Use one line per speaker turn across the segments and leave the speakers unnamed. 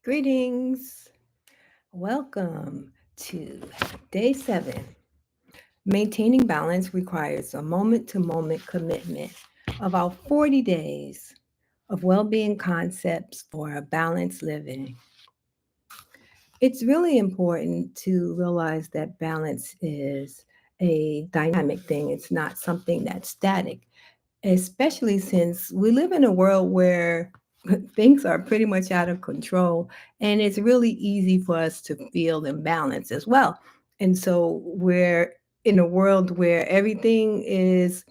Greetings. Welcome to day 7. Maintaining balance requires a moment to moment commitment of our 40 days of well being concepts for a balanced living. It's really important to realize that balance is a dynamic thing, it's not something that's static, especially since we live in a world where things are pretty much out of control and it's really easy for us to feel imbalance as well. And so we're in a world where everything is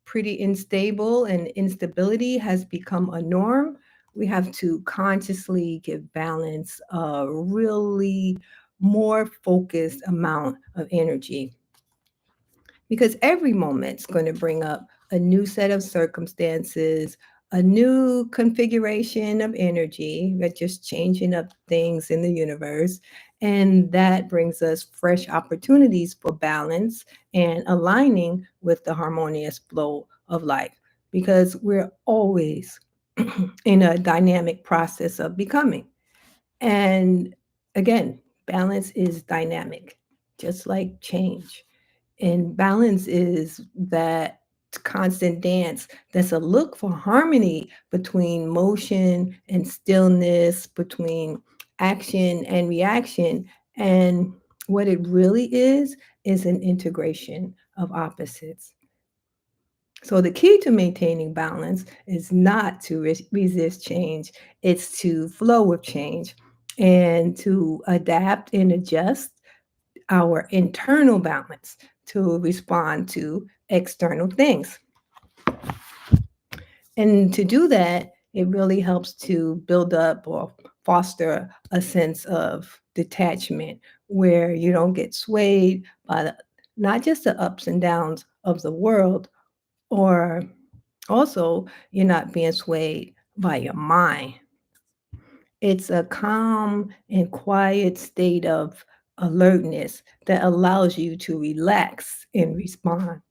pretty unstable and instability has become a norm. We have to consciously give balance a really more focused amount of energy because every moment's going to bring up a new set of circumstances, a new configuration of energy that's just changing up things in the universe. And that brings us fresh opportunities for balance and aligning with the harmonious flow of life because we're always in a dynamic process of becoming. And again, balance is dynamic, just like change. And balance is that constant dance that's a look for harmony between motion and stillness, between action and reaction. And what it really is an integration of opposites. So the key to maintaining balance is not to resist change, it's to flow with change and to adapt and adjust our internal balance to respond to external things. And to do that, it really helps to build up or foster a sense of detachment where you don't get swayed by not just the ups and downs of the world, or also you're not being swayed by your mind. It's a calm and quiet state of alertness that allows you to relax and respond.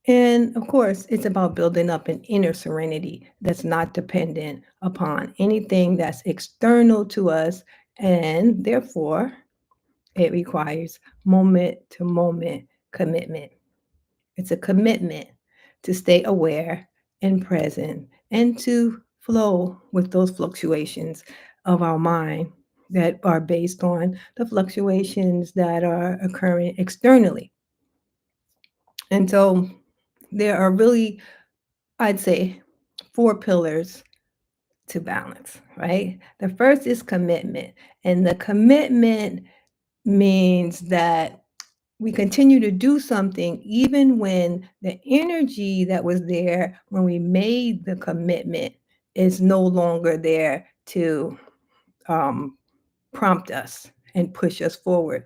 And of course, it's about building up an inner serenity that's not dependent upon anything that's external to us. And therefore, it requires moment to moment commitment. It's a commitment to stay aware and present and to flow with those fluctuations of our mind that are based on the fluctuations that are occurring externally. And so there are really, I'd say, 4 pillars to balance, right? The first is commitment. And the commitment means that we continue to do something even when the energy that was there when we made the commitment is no longer there to um, prompt us and push us forward.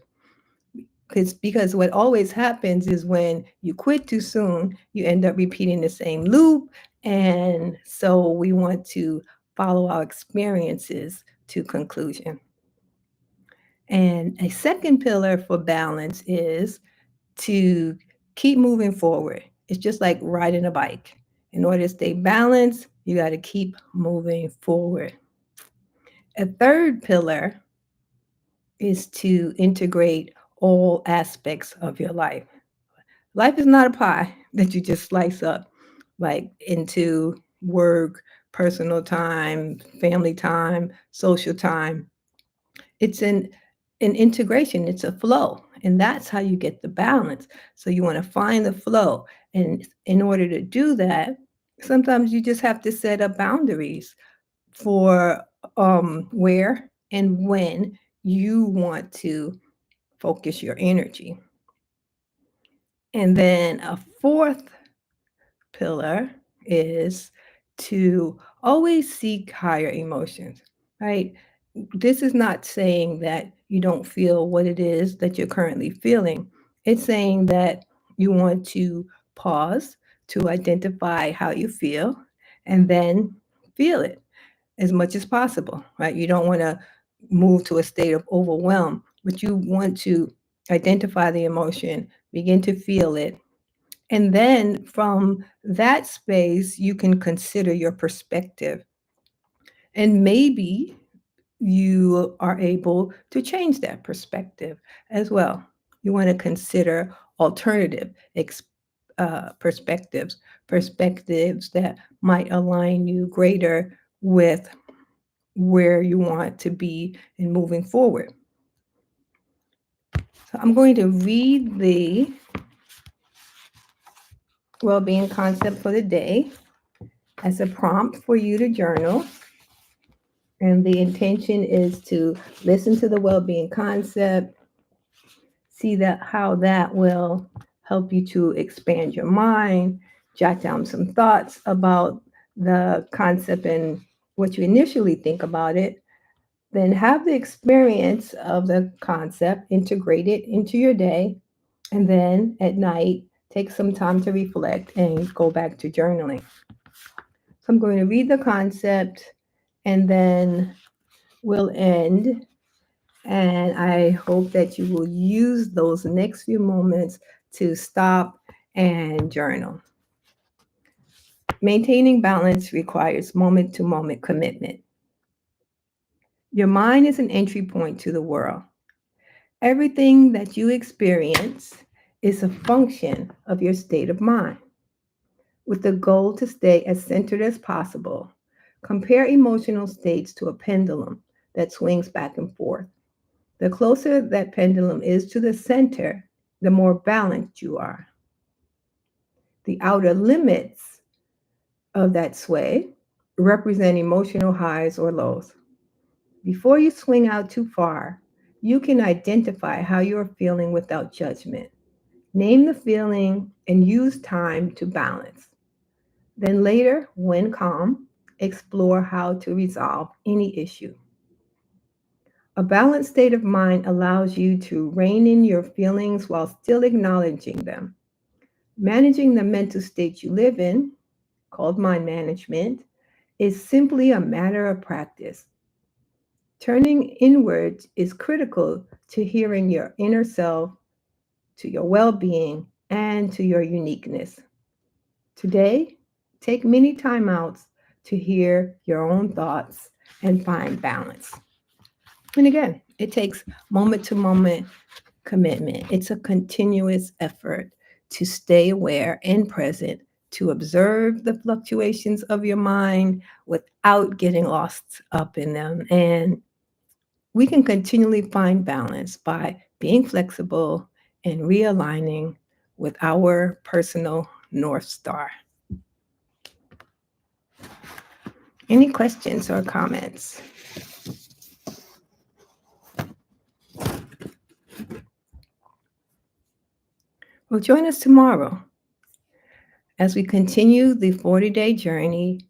Because what always happens is when you quit too soon, you end up repeating the same loop. And so we want to follow our experiences to conclusion. And a second pillar for balance is to keep moving forward. It's just like riding a bike. In order to stay balanced, you got to keep moving forward. A third pillar is to integrate all aspects of your life. Life is not a pie that you just slice up like into work, personal time, family time, social time. It's an integration, it's a flow. And that's how you get the balance. So you want to find the flow. And in order to do that, sometimes you just have to set up boundaries for where and when you want to focus your energy. And then a fourth pillar is to always seek higher emotions, right? This is not saying that you don't feel what it is that you're currently feeling. It's saying that you want to pause to identify how you feel and then feel it as much as possible, right? You don't want to move to a state of overwhelm, but you want to identify the emotion, begin to feel it, and then from that space, you can consider your perspective. And maybe you are able to change that perspective as well. You want to consider alternative perspectives, perspectives that might align you greater with where you want to be in moving forward. So I'm going to read the well-being concept for the day as a prompt for you to journal. And the intention is to listen to the well-being concept, see that how that will help you to expand your mind, jot down some thoughts about the concept and what you initially think about it, then have the experience of the concept, integrate it into your day, and then at night, take some time to reflect and go back to journaling. So I'm going to read the concept and then we'll end. And I hope that you will use those next few moments to stop and journal. Maintaining balance requires moment to moment commitment. Your mind is an entry point to the world. Everything that you experience is a function of your state of mind. With the goal to stay as centered as possible, compare emotional states to a pendulum that swings back and forth. The closer that pendulum is to the center, the more balanced you are. The outer limits of that sway represent emotional highs or lows. Before you swing out too far, you can identify how you're feeling without judgment. Name the feeling and use time to balance. Then later, when calm, explore how to resolve any issue. A balanced state of mind allows you to rein in your feelings while still acknowledging them. Managing the mental state you live in, called mind management, is simply a matter of practice. Turning inwards is critical to hearing your inner self, to your well being, and to your uniqueness. Today, take many timeouts to hear your own thoughts and find balance. And again, it takes moment to moment commitment. It's a continuous effort to stay aware and present, to observe the fluctuations of your mind without getting lost up in them. And we can continually find balance by being flexible and realigning with our personal North Star. Any questions or comments? Well, join us tomorrow as we continue the 40-day journey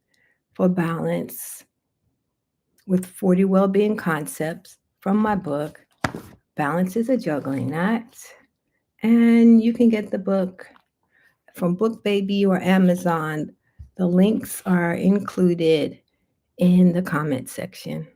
for balance with 40 well-being concepts from my book, Balance is a Juggling Act. And you can get the book from BookBaby or Amazon. The links are included in the comment section.